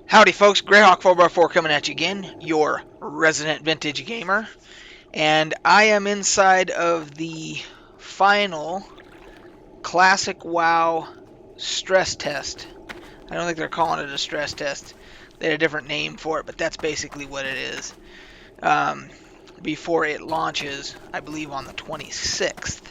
Howdy folks, Greyhawk 4x4 coming at you again, your resident vintage gamer, and I am inside of the final classic WoW stress test. I don't think they're calling it a stress test. They had a different name for it, but that's basically what it is. Before it launches, I believe on the 26th.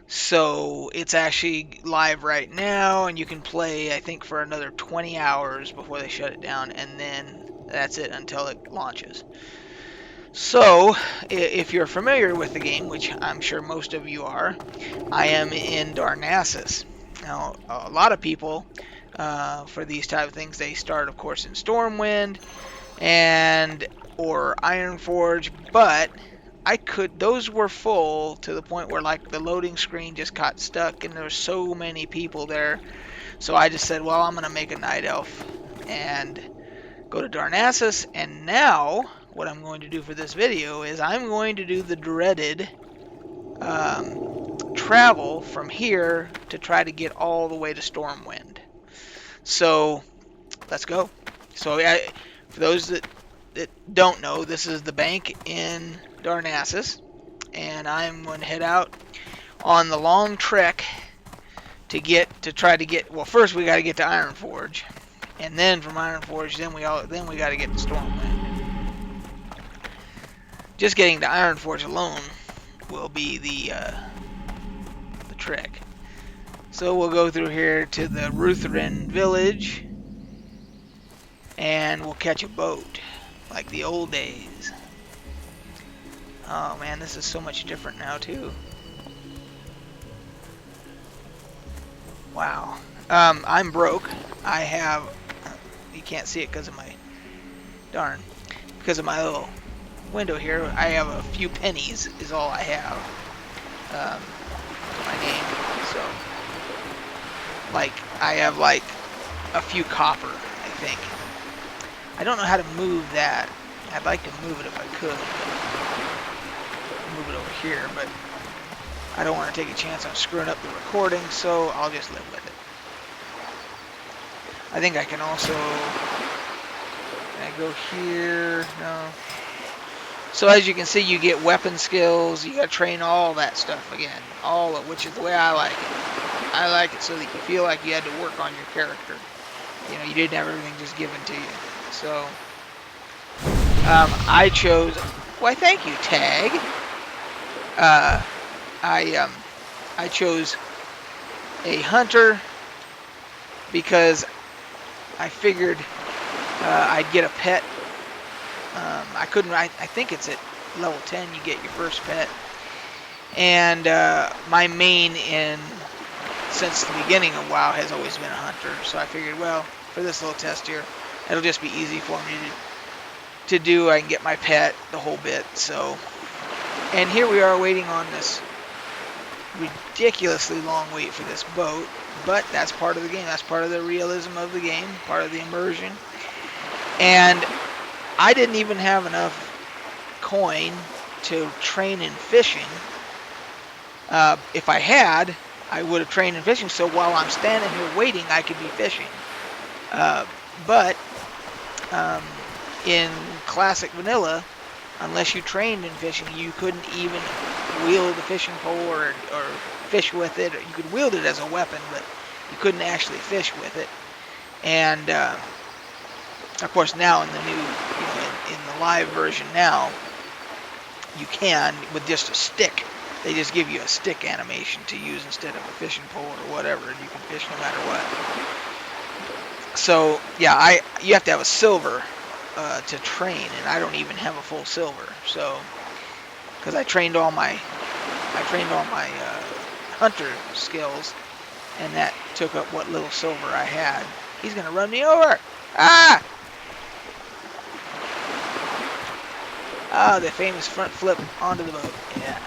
So it's actually live right now, and you can play, I think, for another 20 hours before they shut it down, and then that's it until it launches. So, if you're familiar with the game, which I'm sure most of you are, I am in Darnassus. Now, a lot of people, for these type of things, they start, of course, in Stormwind and or Ironforge, but those were full to the point where like the loading screen just got stuck and there were so many people there. So I just said, well, I'm going to make a night elf and go to Darnassus. And now what I'm going to do for this video is I'm going to do the dreaded travel from here to try to get all the way to Stormwind. So let's go. So for those that don't know, this is the bank in Darnassus, and I'm going to head out on the long trek to try to get. Well, first we got to get to Ironforge, and then from Ironforge, then we got to get to Stormwind. Just getting to Ironforge alone will be the trek. So we'll go through here to the Ruthrin village, and we'll catch a boat like the old days. Oh man, this is so much different now too. Wow. I'm broke. I have, you can't see it because of my, because of my little window here. I have a few pennies is all I have in my name. So, like, I have like a few copper, I think. I don't know how to move that. I'd like to move it if I could. Move it over here, but I don't want to take a chance on screwing up the recording, so I'll just live with it. I think I can also, can I go here? No. So as you can see, you get weapon skills, you gotta train all that stuff again. All of which is the way I like it. I like it so that you feel like you had to work on your character. You know, you didn't have everything just given to you. So, I chose, why thank you, Tag. I chose a hunter because I figured I'd get a pet. I think it's at level 10 you get your first pet. And my main since the beginning of WoW has always been a hunter. So I figured, well, for this little test here, it'll just be easy for me to do. I can get my pet, the whole bit. So, and here we are waiting on this ridiculously long wait for this boat, but that's part of the game. That's part of the realism of the game, part of the immersion. And I didn't even have enough coin to train in fishing. If I had, I would have trained in fishing, so while I'm standing here waiting, I could be fishing. But in classic vanilla, unless you trained in fishing, you couldn't even wield the fishing pole or fish with it. You could wield it as a weapon, but you couldn't actually fish with it. And of course, now in the new, in the live version now, you can with just a stick. They just give you a stick animation to use instead of a fishing pole or whatever, and you can fish no matter what. So yeah, you have to have a silver to train, and I don't even have a full silver. So because I trained all my hunter skills, and that took up what little silver I had. He's gonna run me over. Ah! Ah, the famous front flip onto the boat. Yeah.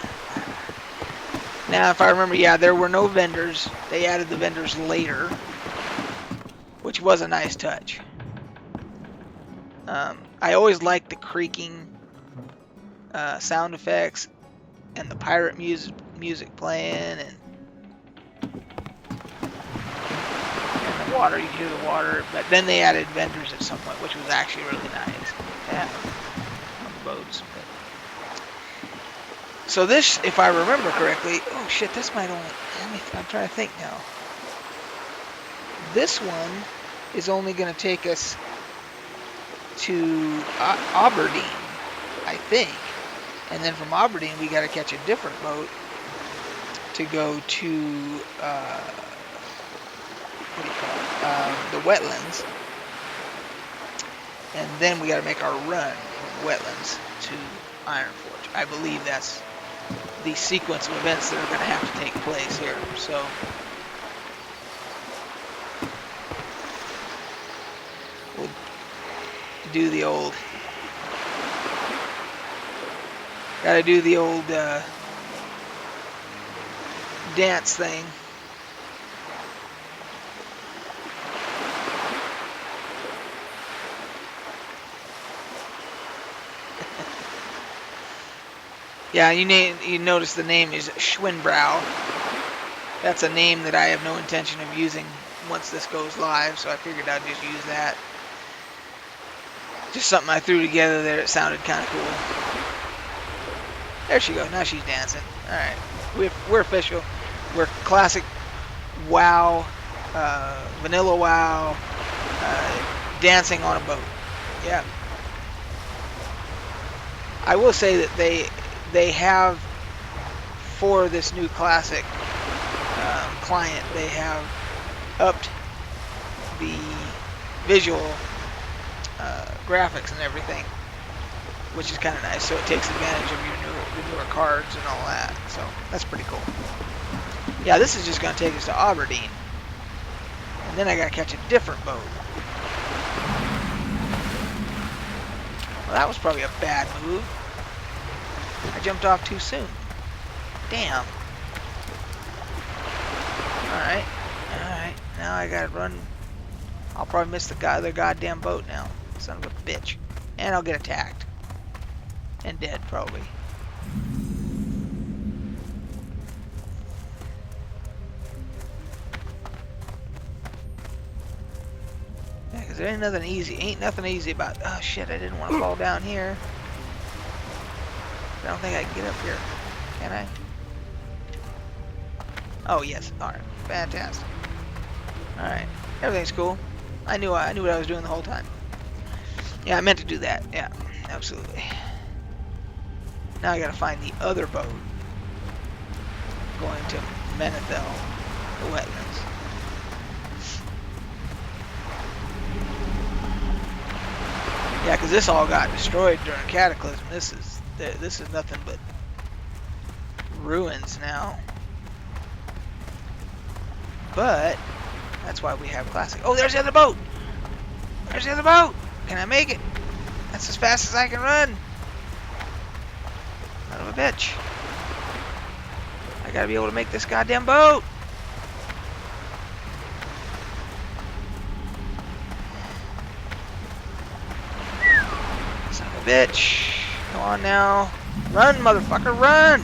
Now, if I remember, yeah, there were no vendors. They added the vendors later, which was a nice touch. I always liked the creaking sound effects and the pirate music playing, and the water. You can hear the water. But then they added vendors at some point, which was actually really nice to have on the boats. But so this, if I remember correctly, oh shit, this might only, I'm trying to think now. This one is only going to take us to Aberdeen, I think. And then from Aberdeen, we got to catch a different boat to go to, what do you call it, the wetlands. And then we got to make our run from wetlands to Ironforge. I believe that's the sequence of events that are going to have to take place here. So we'll do the old, gotta do the old dance thing. Yeah, you notice the name is Schwinbrow. That's a name that I have no intention of using once this goes live, so I figured I'd just use that. Just something I threw together there. It sounded kind of cool. There she goes. Now she's dancing. All right, we're official. We're classic WoW, vanilla WoW, dancing on a boat. Yeah. I will say that they have, for this new classic client, they have upped the visual graphics and everything, which is kind of nice. So it takes advantage of the newer cards and all that. So that's pretty cool. Yeah, this is just going to take us to Aberdeen, and then I got to catch a different boat. Well, that was probably a bad move. I jumped off too soon. Damn. Alright. Alright. Now I gotta run. I'll probably miss the other goddamn boat now. Son of a bitch. And I'll get attacked. And dead, probably. Yeah, because there ain't nothing easy. Ain't nothing easy about... Oh, shit, I didn't want to fall down here. I don't think I can get up here. Can I? Oh, yes. Alright. Fantastic. Alright. Everything's cool. I knew what I was doing the whole time. Yeah, I meant to do that. Yeah, absolutely. Now I gotta find the other boat. Going to Menethil, the wetlands. Yeah, because this all got destroyed during Cataclysm. This is nothing but ruins now. But that's why we have classic. Oh, there's the other boat. There's the other boat. Can I make it? That's as fast as I can run. Son of a bitch. I gotta be able to make this goddamn boat. Son of a bitch. Come on now. Run, motherfucker, run!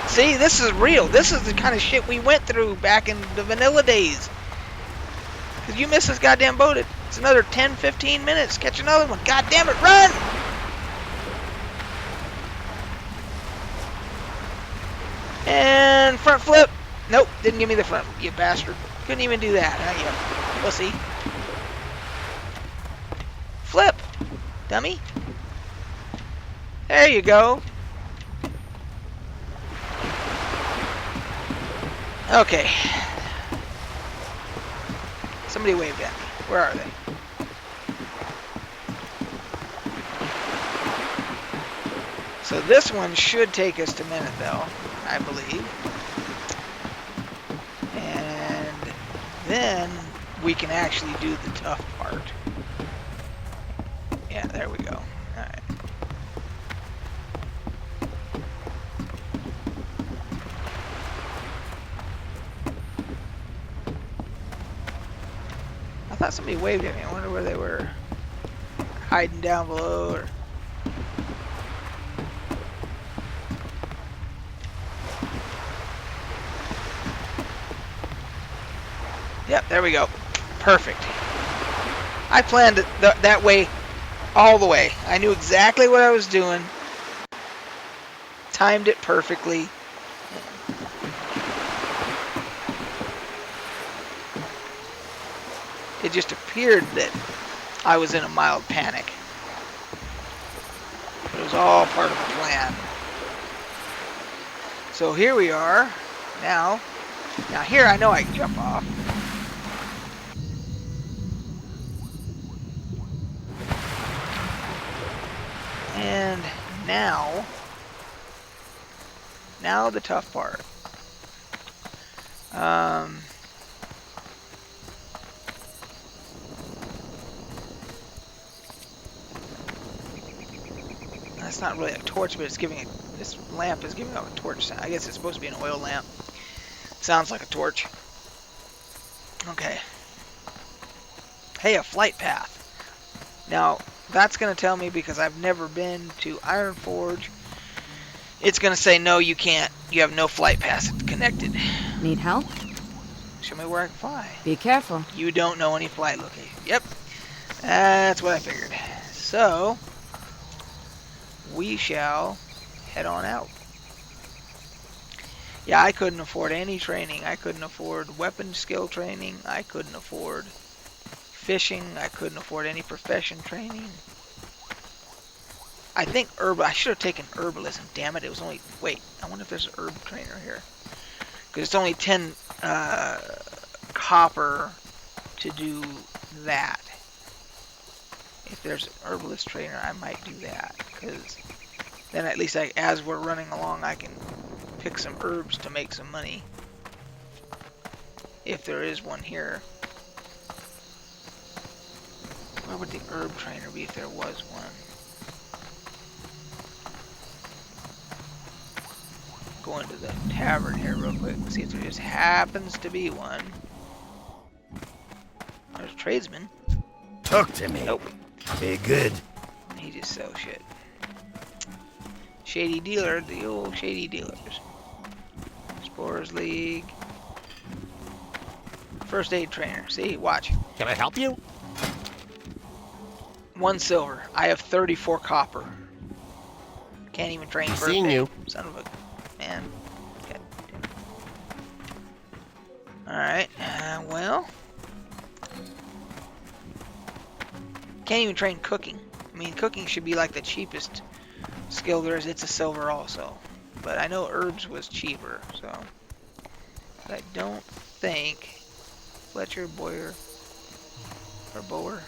See, this is real. This is the kind of shit we went through back in the vanilla days. Because you miss this goddamn boat, it's another 10-15 minutes. Catch another one. God damn it, run! And front flip. Nope, didn't give me the front, you bastard. Couldn't even do that, huh, you pussy. Flip, dummy. There you go. Okay. Somebody waved at me. Where are they? So this one should take us to Menethil, I believe. And then we can actually do the tough part. Yeah, there we go. Alright. I thought somebody waved at me. I wonder where they were. Hiding down below or... Yep, there we go. Perfect. I planned it that way all the way. I knew exactly what I was doing. Timed it perfectly. It just appeared that I was in a mild panic. It was all part of the plan. So here we are. Now here I know I can jump off. And now the tough part. That's not really a torch, but it's giving this lamp is giving off a torch sound. I guess it's supposed to be an oil lamp. Sounds like a torch. Okay. Hey, a flight path. Now, that's going to tell me, because I've never been to Ironforge, it's going to say, no, you can't. You have no flight path connected. Need help? Show me where I can fly. Be careful. You don't know any flight location. Yep. That's what I figured. So, we shall head on out. Yeah, I couldn't afford any training. I couldn't afford weapon skill training. I couldn't afford fishing. I couldn't afford any profession training. I think I should have taken herbalism. Damn it, it was only... Wait, I wonder if there's an herb trainer here. Because it's only 10 copper to do that. If there's an herbalist trainer, I might do that. Because then at least as we're running along, I can pick some herbs to make some money. If there is one here. Where would the herb trainer be if there was one? Go into the tavern here real quick and see if there just happens to be one. There's a tradesman. Talk to me. Nope. Be good. He just sells shit. Shady dealer, the old shady dealers. Explorers League. First aid trainer. See, watch. Can I help you? 1 silver. I have 34 copper. Can't even train first aid. Seeing you. Son of a man. Okay. Alright. Well. Can't even train cooking. I mean, cooking should be like the cheapest skill there is. It's a silver also. But I know herbs was cheaper, so. But I don't think Fletcher, Boyer, or Bower.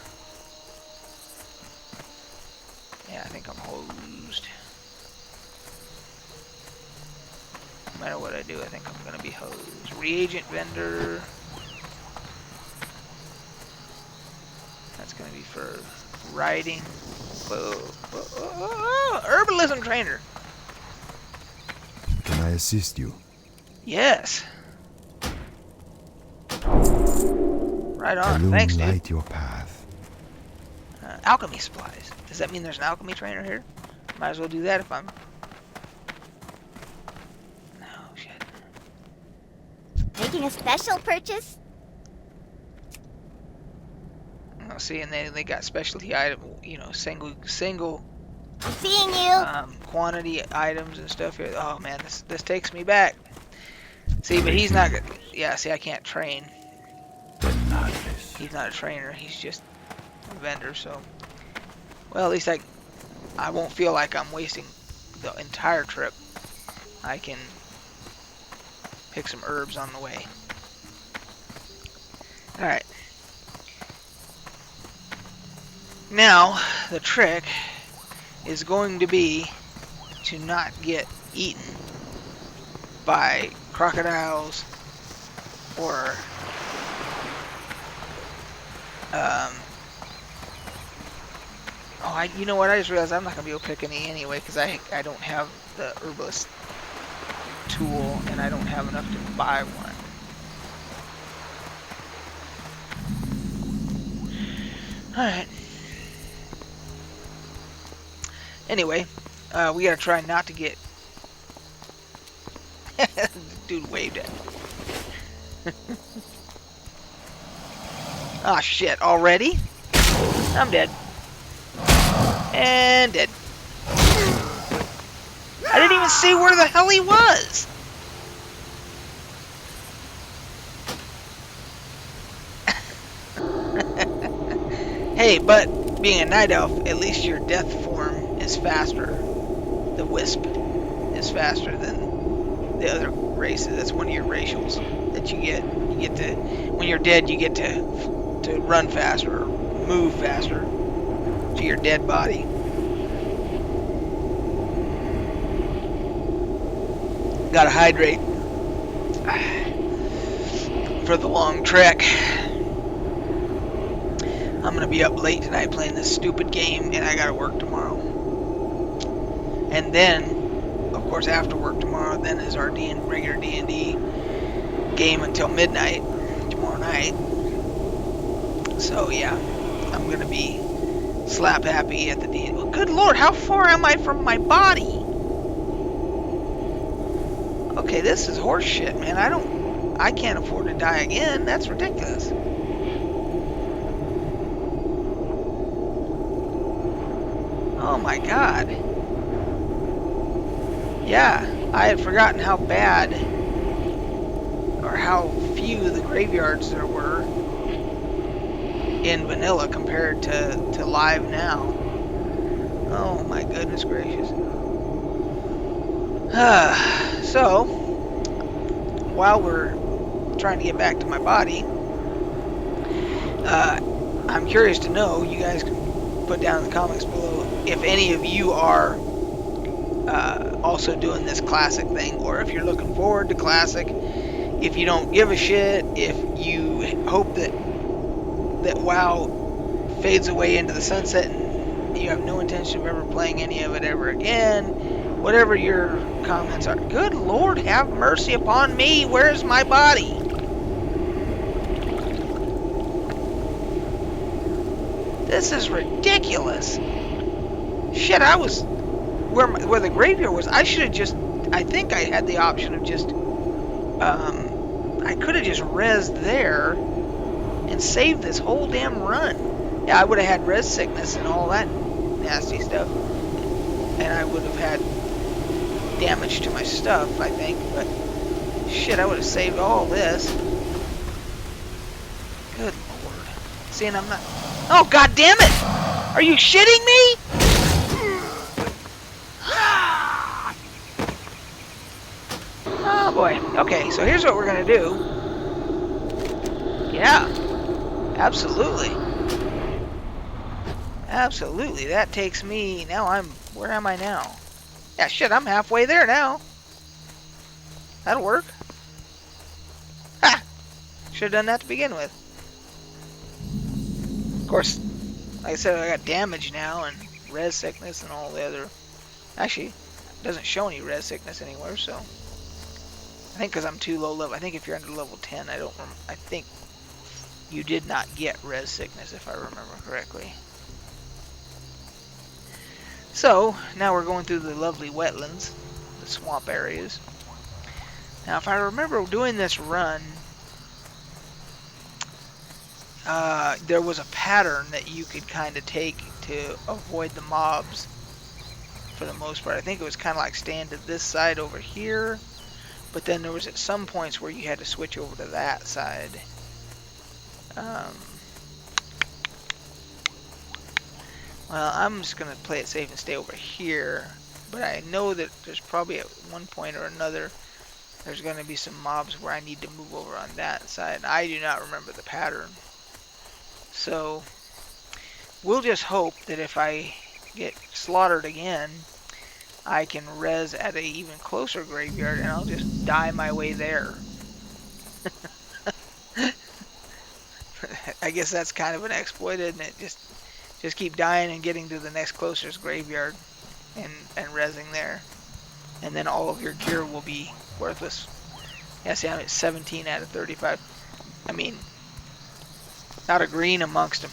Yeah, I think I'm hosed. No matter what I do, I think I'm gonna be hosed. Reagent vendor. That's gonna be for riding. Whoa, whoa, whoa, whoa, herbalism trainer. Can I assist you? Yes. Right on. Thanks, dude. Light your path. Alchemy supplies. Does that mean there's an alchemy trainer here? Might as well do that if I'm... Oh, shit. Making a special purchase? Oh, see, and they got specialty item, you know, single I'm seeing you. quantity items and stuff here. Oh man, this takes me back. See, but he's not good. Yeah, see, I can't train. He's not a trainer. He's just a vendor. So, well, at least I won't feel like I'm wasting the entire trip. I can pick some herbs on the way. All right. Now, the trick is going to be to not get eaten by crocodiles or you know what, I just realized I'm not going to be able to pick any anyway because I don't have the herbalist tool and I don't have enough to buy one. Alright. Anyway, we gotta try not to get... Dude waved at me. Ah, shit, already? I'm dead. And dead. I didn't even see where the hell he was! Hey, but being a night elf, at least your death form is faster. The wisp is faster than the other races. That's one of your racials that you get. You get to, when you're dead, you get to run faster or move faster to your dead body. Gotta hydrate for the long trek. I'm gonna be up late tonight playing this stupid game, and I gotta work tomorrow. And then, of course, after work tomorrow, then is our regular D&D game until midnight tomorrow night. So yeah, I'm gonna be slap happy at the D&D. Well, good lord, how far am I from my body? Okay, this is horse shit, man. I can't afford to die again. That's ridiculous. Oh my god. Yeah, I had forgotten how bad or how few the graveyards there were in vanilla compared to live now. Oh my goodness gracious. So, while we're trying to get back to my body, I'm curious to know, you guys can put down in the comments below if any of you are also doing this classic thing, or if you're looking forward to classic, if you don't give a shit, if you hope that WoW fades away into the sunset and you have no intention of ever playing any of it ever again, whatever your comments are. Good lord, have mercy upon me. Where's my body? This is ridiculous. Shit, I was where the graveyard was. I should have just, I think I had the option of just I could have just rezzed there and saved this whole damn run. Yeah, I would have had res sickness and all that nasty stuff, and I would have had damage to my stuff, I think, but shit, I would have saved all this. Good lord. See, and I'm not... Oh, god damn it! Are you shitting me? Oh boy. Okay, so here's what we're gonna do. Yeah. Absolutely. Absolutely. That takes me... Now I'm... Where am I now? Yeah, shit, I'm halfway there now. That'll work. Ha! Should have done that to begin with. Of course, like I said, I got damage now and res sickness and all the other... Actually, it doesn't show any res sickness anywhere, so... I think because I'm too low level. I think if you're under level 10, I think you did not get res sickness, if I remember correctly. So, now we're going through the lovely wetlands, the swamp areas. Now, if I remember doing this run, there was a pattern that you could kind of take to avoid the mobs for the most part. I think it was kind of like staying to this side over here, but then there was at some points where you had to switch over to that side. Well, I'm just going to play it safe and stay over here, but I know that there's probably at one point or another there's going to be some mobs where I need to move over on that side. I do not remember the pattern. So, we'll just hope that if I get slaughtered again, I can res at an even closer graveyard, and I'll just die my way there. I guess that's kind of an exploit, isn't it? Just keep dying and getting to the next closest graveyard and rezzing there. And then all of your gear will be worthless. Yeah, see, I'm at 17 out of 35. I mean, not a green amongst them.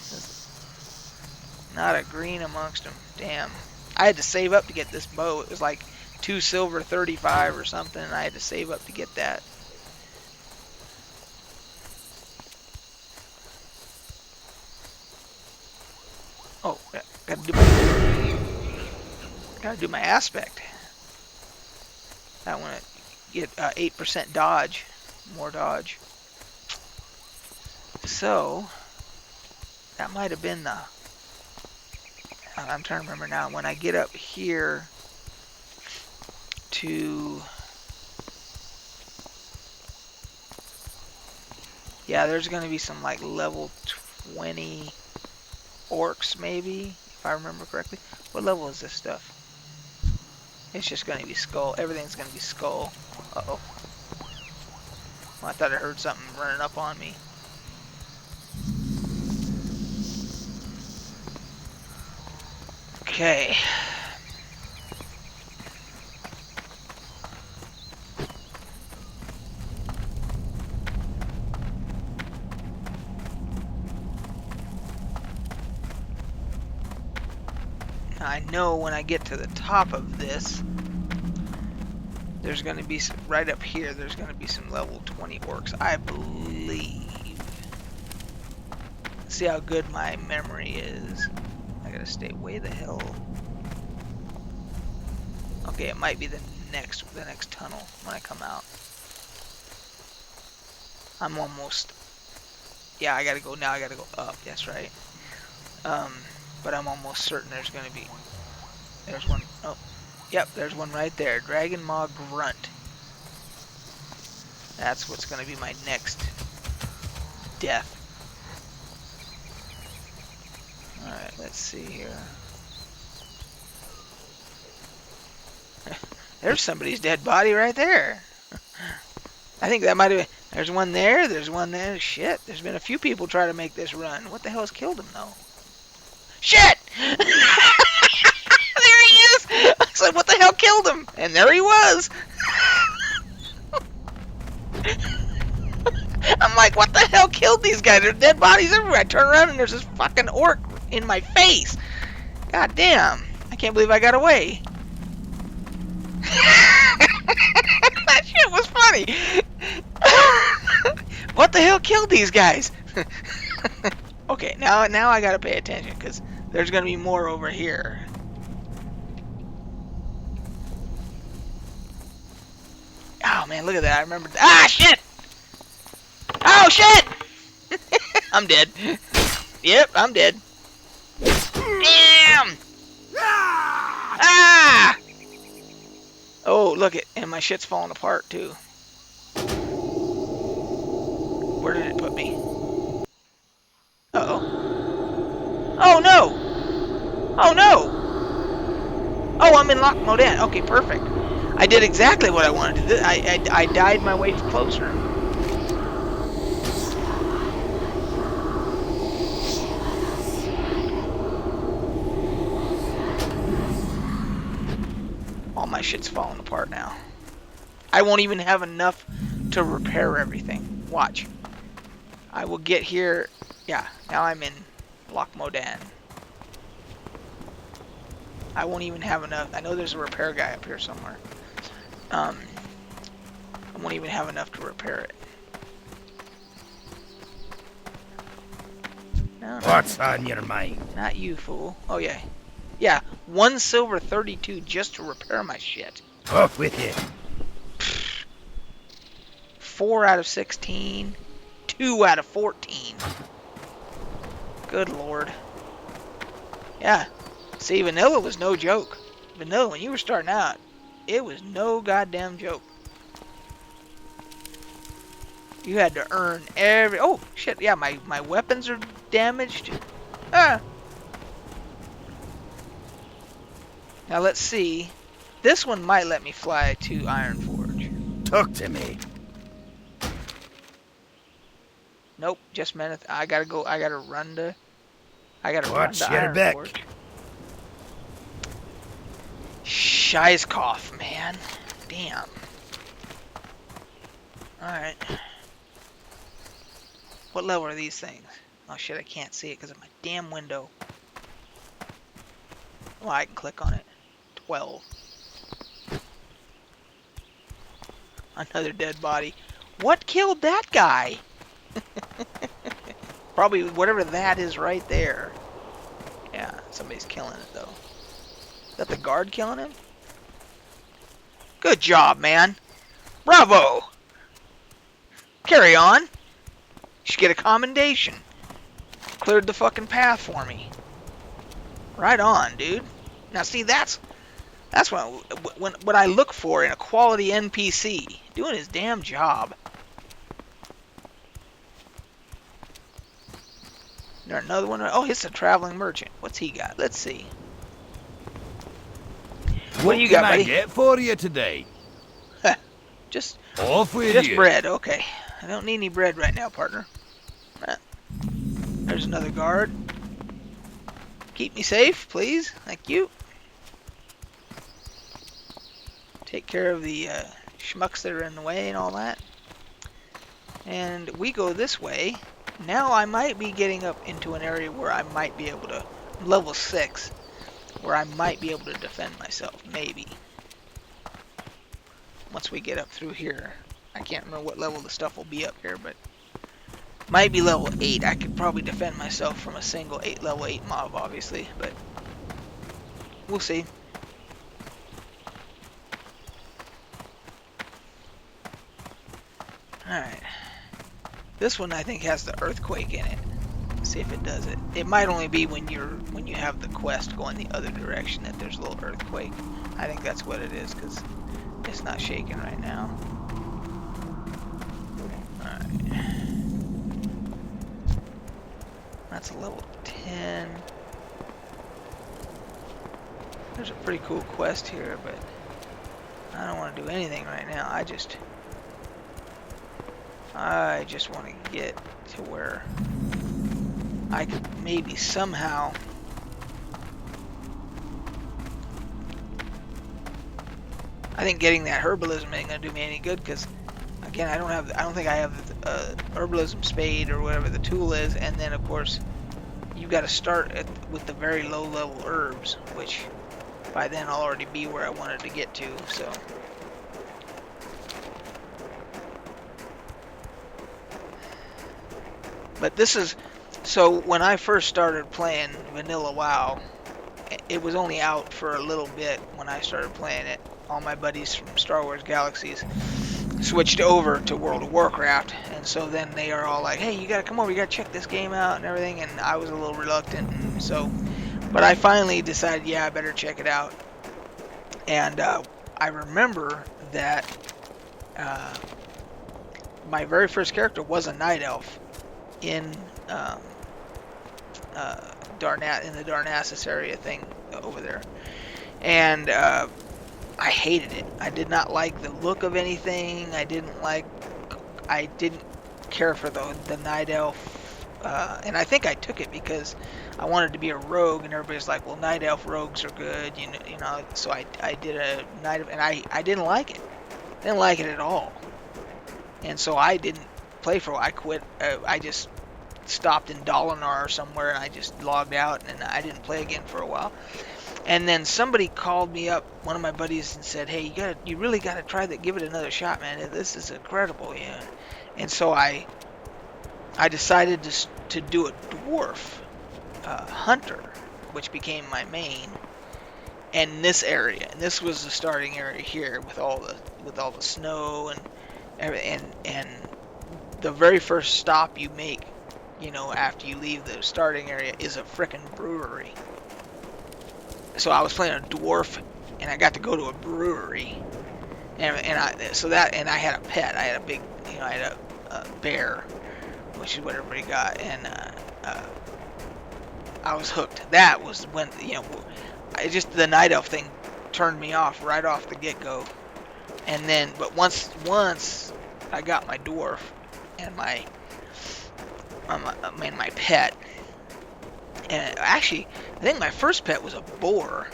Not a green amongst them. Damn. I had to save up to get this bow. It was like 2 silver 35 or something, and I had to save up to get that. Gotta do my aspect. I want to get 8% dodge. More dodge. So, that might have been the... I'm trying to remember now. When I get up here to... Yeah, there's going to be some like level 20 orcs maybe, if I remember correctly. What level is this stuff? It's just going to be skull. Everything's going to be skull. Uh-oh. Well, I thought I heard something running up on me. Okay. I know when I get to the top of this, there's going to be some, right up here, there's going to be some level 20 orcs, I believe. See how good my memory is. I gotta stay way the hell. Okay, it might be the next tunnel when I come out. I'm almost. Yeah, I gotta go now. I gotta go up. That's right. But I'm almost certain there's gonna be. There's one. Oh, yep. There's one right there. Dragon Maw Grunt. That's what's gonna be my next death. Alright, let's see here. There's somebody's dead body right there. I think that might have been... There's one there, there's one there. Shit, there's been a few people try to make this run. What the hell has killed him, though? Shit! There he is! I said, what the hell killed him? And there he was! I'm like, what the hell killed these guys? There's dead bodies everywhere. I turn around and there's this fucking orc in my face. God damn. I can't believe I got away. That shit was funny. What the hell killed these guys? Okay, now I gotta pay attention because there's gonna be more over here. Oh man, look at that. I remember. Ah, shit! Oh shit! I'm dead. Yep, I'm dead. Damn! Ah! Oh, look it, and my shit's falling apart too. Where did it put me? Uh-oh. Oh no! Oh no! Oh, I'm in lock mode in. Okay, perfect. I did exactly what I wanted to do. I died my way closer. All my shit's falling apart now. I won't even have enough to repair everything. Watch. I will get here. Yeah, now I'm in block Modan. I won't even have enough. I know there's a repair guy up here somewhere. I won't even have enough to repair it. No, What's on your mind? not you, fool. Oh, yeah. Yeah, 1 silver 32 just to repair my shit. Off with you. 4 out of 16. 2 out of 14. Good lord. Yeah. See, vanilla was no joke. Vanilla, when you were starting out, it was no goddamn joke. You had to earn every... Oh, shit. Yeah, my weapons are damaged. Ah. Now, let's see. This one might let me fly to Ironforge. Talk to me. Nope, just a minute. I gotta go. I gotta run to Watch your back. Ironforge. Scheisskopf, man. Damn. Alright. What level are these things? Oh shit, I can't see it because of my damn window. Well, I can click on it. 12. Another dead body. What killed that guy? Probably whatever that is right there. Yeah, somebody's killing it though. Is that the guard killing him? Good job, man. Bravo! Carry on. You should get a commendation. Cleared the fucking path for me. Right on, dude. Now see, that's what I look for in a quality NPC. Doing his damn job. Is there another one? Oh, it's a traveling merchant. What's he got? Let's see. What do you got, buddy? What can I get for you today? Just Off with just you. bread. Okay. I don't need any bread right now, partner. There's another guard. Keep me safe, please. Thank you. Take care of the schmucks that are in the way and all that. And we go this way. Now I might be getting up into an area where I might be able to, level 6, where I might be able to defend myself, maybe. Once we get up through here. I can't remember what level the stuff will be up here, but might be level 8. I could probably defend myself from a single level 8 mob, obviously, but we'll see. Alright. This one I think has the earthquake in it. Let's see if it does it. It might only be when you have the quest going the other direction that there's a little earthquake. I think that's what it is, because it's not shaking right now. Alright. That's a level 10. There's a pretty cool quest here, but I don't want to do anything right now. I just want to get to where I could maybe somehow I think getting that herbalism ain't gonna do me any good, because again, I don't think I have herbalism spade or whatever the tool is, and then of course you got to start with the very low level herbs, which by then I'll already be where I wanted to get to. So but this is, so when I first started playing vanilla WoW, it was only out for a little bit when I started playing it. All my buddies from Star Wars Galaxies switched over to World of Warcraft, and so then they are all like, hey, you gotta come over, you gotta check this game out and everything, and I was a little reluctant, and so, but I finally decided, yeah, I better check it out. And I remember that my very first character was a night elf in the Darnassus area thing over there, and I hated it. I did not like the look of anything. I didn't care for the night elf, and I think I took it because I wanted to be a rogue, and everybody's like, well, night elf rogues are good, you know. So I did a night elf, and I didn't like it. Didn't like it at all. And so I didn't play for a while. I quit. I just stopped in Dalinar or somewhere, and I just logged out, and I didn't play again for a while. And then somebody called me up, one of my buddies, and said, hey, you really got to try that, give it another shot, man. This is incredible, yeah. And so I decided to do a dwarf hunter, which became my main. And this area, and this was the starting area here with all the snow and everything, and the very first stop you make, you know, after you leave the starting area is a frickin' brewery. So I was playing a dwarf, and I got to go to a brewery, and I had a pet. I had a big, you know, I had a bear, which is what everybody got, and I was hooked. That was when, you know, the night elf thing turned me off right off the get-go, and then, but once I got my dwarf and my pet. And actually, I think my first pet was a boar.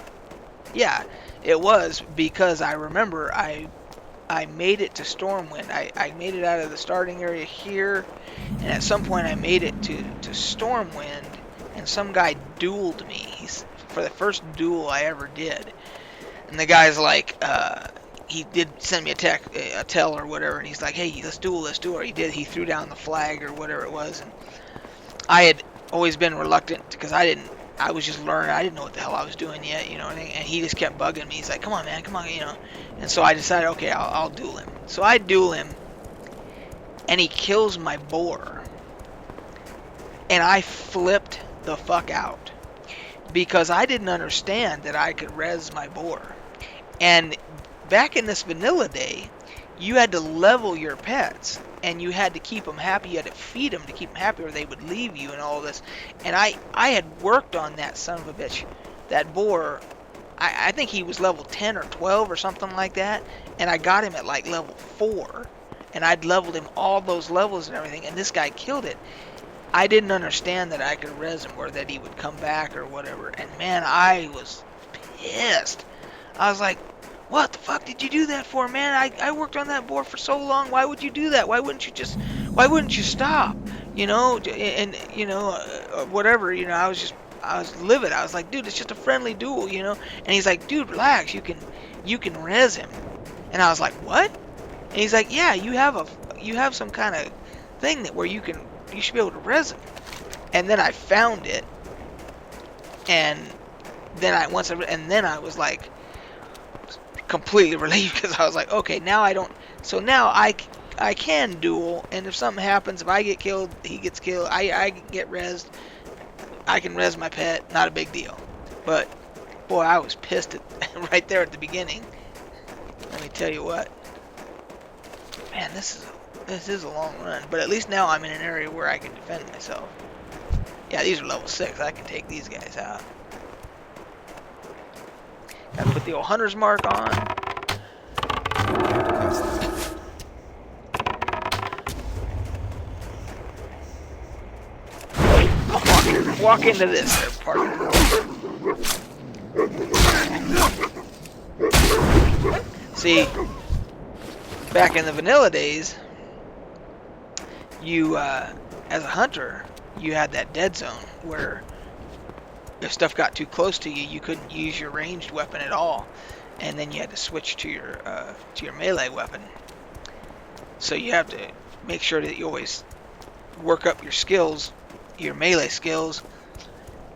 Yeah, it was, because I remember I made it to Stormwind. I made it out of the starting area here, and at some point I made it to Stormwind, and some guy dueled me. For the first duel I ever did. And the guy's like, he did send me a tell or whatever, and he's like, hey, let's duel. He did. He threw down the flag or whatever it was, and I had always been reluctant because I didn't I was just learning. I didn't know what the hell I was doing yet, you know. And he just kept bugging me. He's like, "Come on, man, come on," you know. And so I decided, okay, I'll duel him. So I duel him, and he kills my boar. And I flipped the fuck out because I didn't understand that I could res my boar. And back in this vanilla day, you had to level your pets, and you had to keep them happy. You had to feed them to keep them happy, or they would leave you and all this. And I had worked on that son of a bitch, that boar. I think he was level 10 or 12 or something like that, and I got him at like level 4, and I'd leveled him all those levels and everything, and this guy killed it. I didn't understand that I could res him or that he would come back or whatever, and man, I was pissed. I was like, what the fuck did you do that for, man? I worked on that board for so long. Why would you do that? Why wouldn't you stop? You know, and you know, whatever, you know, I was livid. I was like, dude, it's just a friendly duel, you know? And he's like, dude, relax, you can res him. And I was like, what? And he's like, yeah, you have some kind of thing where you should be able to res him. And then I found it, and then I was like completely relieved, because I was like, okay, now I don't. So now I can duel, and if something happens, if I get killed, he gets killed, I get rezzed. I can res my pet, not a big deal. But boy, I was pissed right there at the beginning. Let me tell you what, man, this is a long run, but at least now I'm in an area where I can defend myself. Yeah, these are level 6. I can take these guys out. Gotta put the old hunter's mark on. Walk into this there, partner. See, back in the vanilla days, you, as a hunter, you had that dead zone where if stuff got too close to you, you couldn't use your ranged weapon at all, and then you had to switch to your melee weapon. So you have to make sure that you always work up your skills, your melee skills.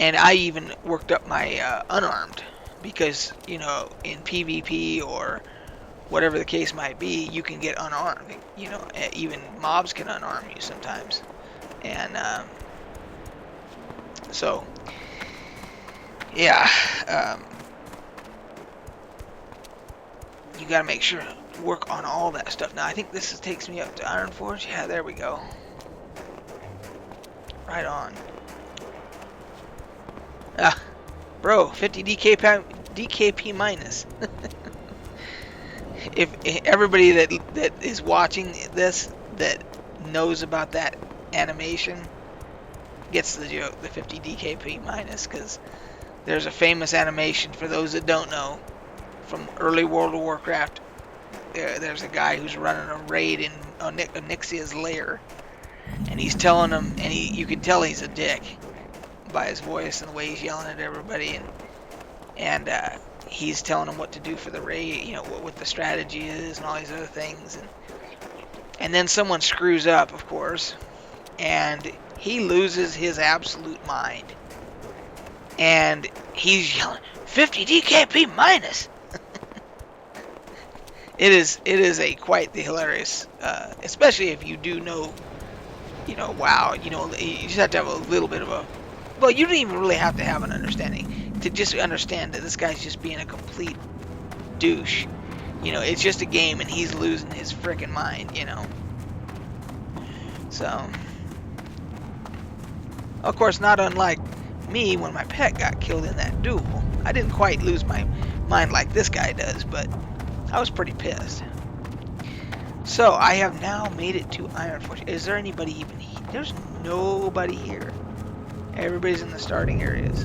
And I even worked up my unarmed, because, you know, in PvP or whatever the case might be, you can get unarmed. You know, even mobs can unarm you sometimes. And so, yeah, you got to make sure to work on all that stuff. Now, I think this takes me up to Iron Forge. Yeah, there we go. Right on. Bro, 50 DKP minus. If everybody that is watching this that knows about that animation gets the joke, the 50 DKP minus, because there's a famous animation, for those that don't know, from early World of Warcraft. There's a guy who's running a raid in Onyxia's lair, and he's telling them, and you can tell he's a dick by his voice and the way he's yelling at everybody, and he's telling them what to do for the raid, you know, what the strategy is and all these other things, and then someone screws up, of course, and he loses his absolute mind, and he's yelling 50 DKP minus. It is quite the hilarious, especially if you do know, you know, WoW. You know, you just have to have a little bit of a. Well, you don't even really have to have an understanding to just understand that this guy's just being a complete douche. You know, it's just a game, and he's losing his frickin' mind. You know. So, of course, not unlike me when my pet got killed in that duel. I didn't quite lose my mind like this guy does, but I was pretty pissed. So, I have now made it to Iron Forge. Is there anybody even here? There's nobody here. Everybody's in the starting areas.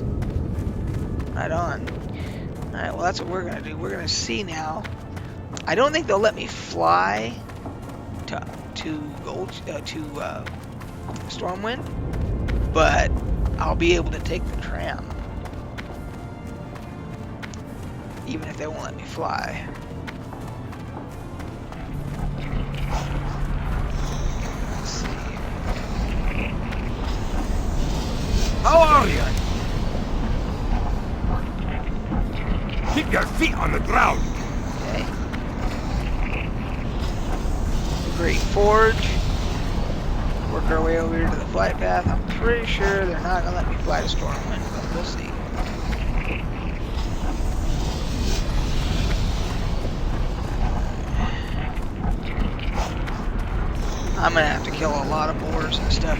Right on. Alright, well, that's what we're going to do. We're going to see now. I don't think they'll let me fly to Stormwind, but I'll be able to take the tram, even if they won't let me fly. Let's see. How are you? your feet on the ground. Okay. The Great Forge. Work our way over here to the flight path. I'm pretty sure they're not going to let me fly to Stormwind, but we'll see. I'm going to have to kill a lot of boars and stuff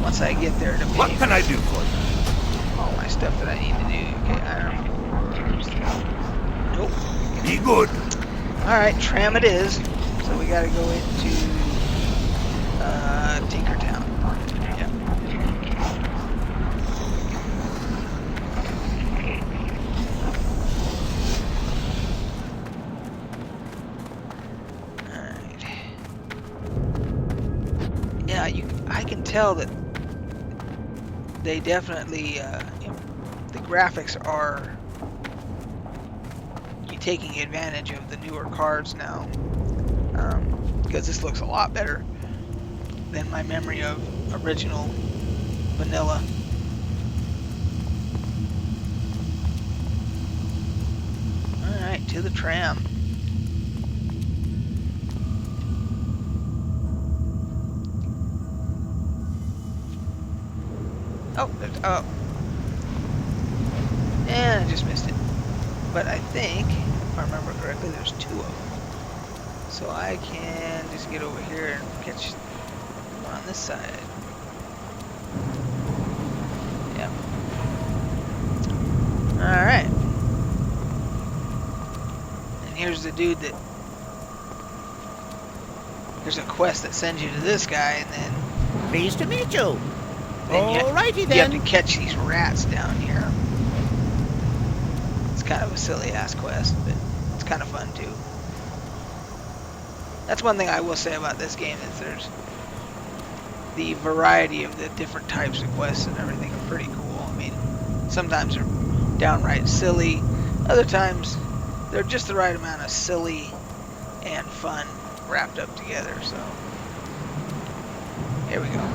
once I get there to What can I do for you? all my stuff that I need to do. Okay, iron ores. Nope. Be good. Alright, tram it is. So we gotta go into Tinkertown. Yep. Alright. Yeah, I can tell that they definitely, the graphics are taking advantage of the newer cards now, because this looks a lot better than my memory of original vanilla. Alright, to the tram. Oh, and I just missed it. But I think, if I remember correctly, there's 2 of them. So I can just get over here and catch on this side. Yep. Alright. And here's the dude that... There's a quest that sends you to this guy, and then... Pleased to meet you. You Alrighty have then. to catch these rats down here. It's kind of a silly-ass quest, but it's kind of fun, too. That's one thing I will say about this game, is there's the variety of the different types of quests and everything are pretty cool. I mean, sometimes they're downright silly. Other times, they're just the right amount of silly and fun wrapped up together, so... Here we go.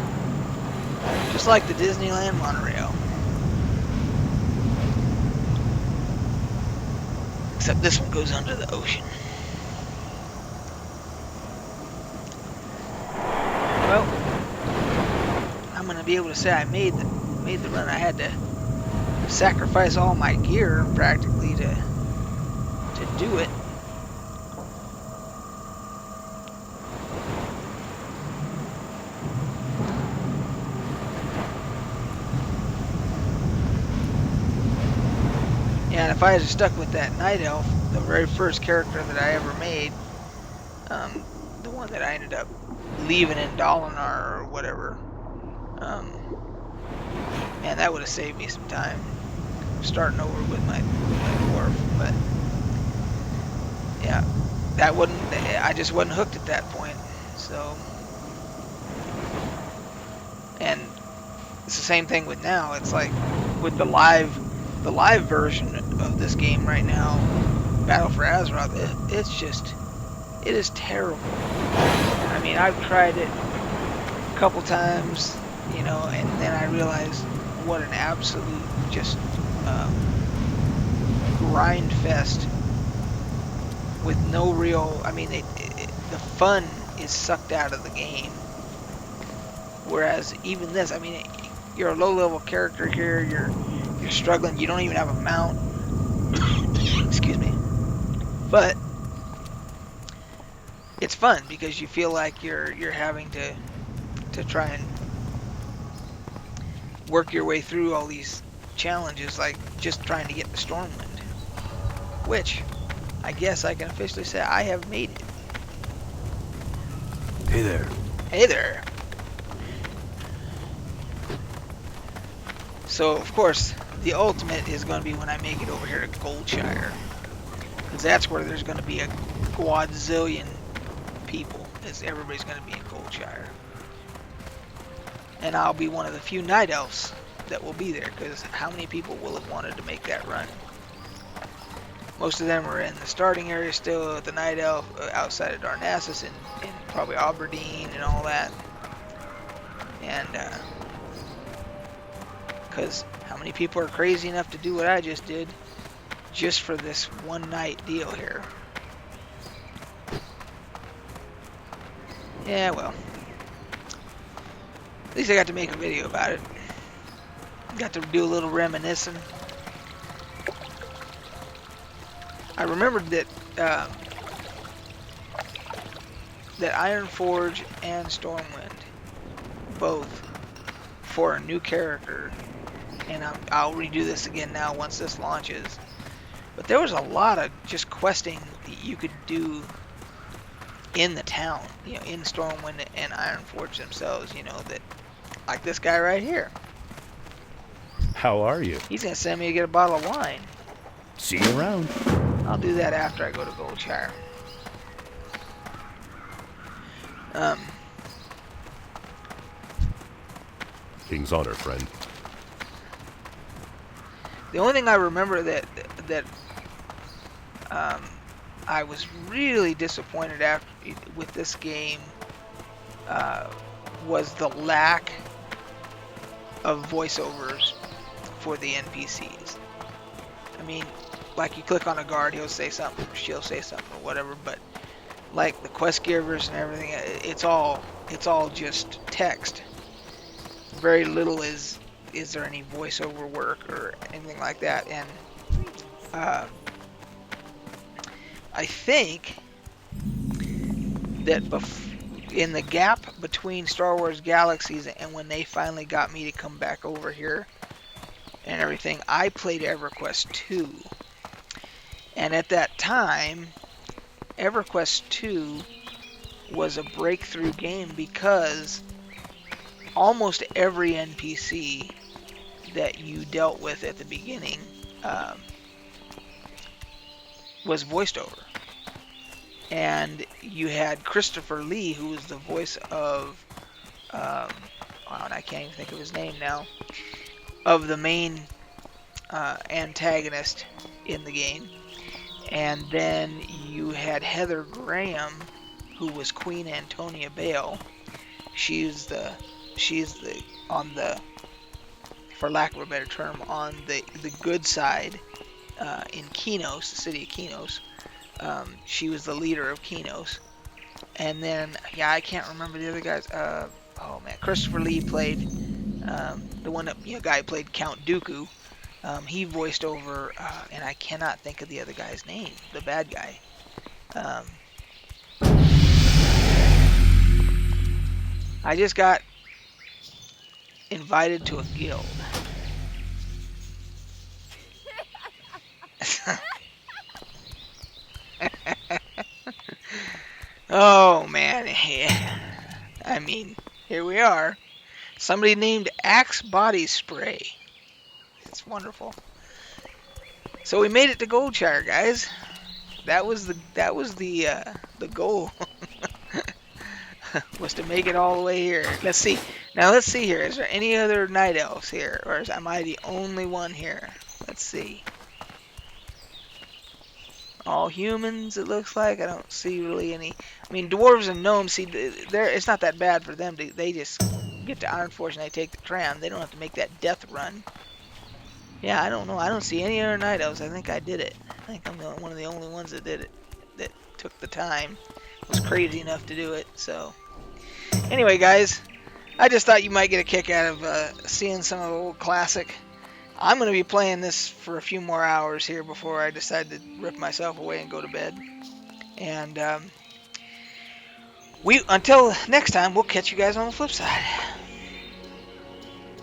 Just like the Disneyland monorail. Except this one goes under the ocean. Well, I'm gonna be able to say I made the run. I had to sacrifice all my gear practically to do it. And if I had stuck with that night elf, the very first character that I ever made, the one that I ended up leaving in Dalinar or whatever, man, that would have saved me some time starting over with my dwarf. But yeah, that wouldn't. I just wasn't hooked at that point. So, and it's the same thing with now. It's like with the live version of this game right now, Battle for Azeroth, it is terrible. I mean, I've tried it a couple times, you know, and then I realized what an absolute just grind fest with no real, I mean, the fun is sucked out of the game. Whereas even this, I mean, you're a low-level character here, you're struggling, you don't even have a mount. Excuse me. But it's fun because you feel like you're having to try and work your way through all these challenges, like just trying to get to Stormwind, which I guess I can officially say I have made it. Hey there. Hey there. So of course the ultimate is going to be when I make it over here to Goldshire, because that's where there's going to be a quadzillion people, as everybody's going to be in Goldshire. And I'll be one of the few night elves that will be there, because how many people will have wanted to make that run? Most of them are in the starting area still at the night elf, outside of Darnassus and probably Aberdeen and all that. And because how many people are crazy enough to do what I just did? just for this one night deal here. Yeah, well. At least I got to make a video about it. Got to do a little reminiscing. I remembered that that Ironforge and Stormwind, both for a new character, and I'll redo this again now once this launches. But there was a lot of just questing that you could do in the town, you know, in Stormwind and Ironforge themselves, you know, that, like this guy right here. How are you? He's gonna send me to get a bottle of wine. See you around. I'll do that after I go to Goldshire. King's honor, friend. The only thing I remember that I was really disappointed with this game was the lack of voiceovers for the NPCs. I mean, like you click on a guard, he'll say something, she'll say something, or whatever. But like the quest givers and everything, it's all just text. Very little is there any voiceover work or anything like that. And I think that in the gap between Star Wars Galaxies and when they finally got me to come back over here and everything, I played EverQuest 2. And at that time, EverQuest 2 was a breakthrough game because almost every NPC that you dealt with at the beginning was voiced over. And you had Christopher Lee, who was the voice of, wow, and I can't even think of his name now, of the main antagonist in the game. And then you had Heather Graham, who was Queen Antonia Bale. She's on the, for lack of a better term, on the good side in Kenos, the city of Kenos. She was the leader of Kenos. And then, yeah, I can't remember the other guys. Oh man, Christopher Lee played the one that, guy who played Count Dooku. He voiced over, and I cannot think of the other guy's name, the bad guy. I just got invited to a guild. Oh man, yeah. I mean, here we are. Somebody named Axe Body Spray. It's wonderful. So we made it to Goldshire, guys. That was the goal. Was to make it all the way here. Let's see. Now let's see here. Is there any other night elves here, or am I the only one here? Let's see. All humans, it looks like. I don't see really any. I mean, dwarves and gnomes. See, it's not that bad for them. They just get to Ironforge and they take the tram. They don't have to make that death run. Yeah, I don't know. I don't see any other night elves. I think I did it. I think I'm one of the only ones that did it. That took the time. Was crazy enough to do it. So, anyway, guys, I just thought you might get a kick out of seeing some of the old classic. I'm going to be playing this for a few more hours here before I decide to rip myself away and go to bed. And until next time, we'll catch you guys on the flip side.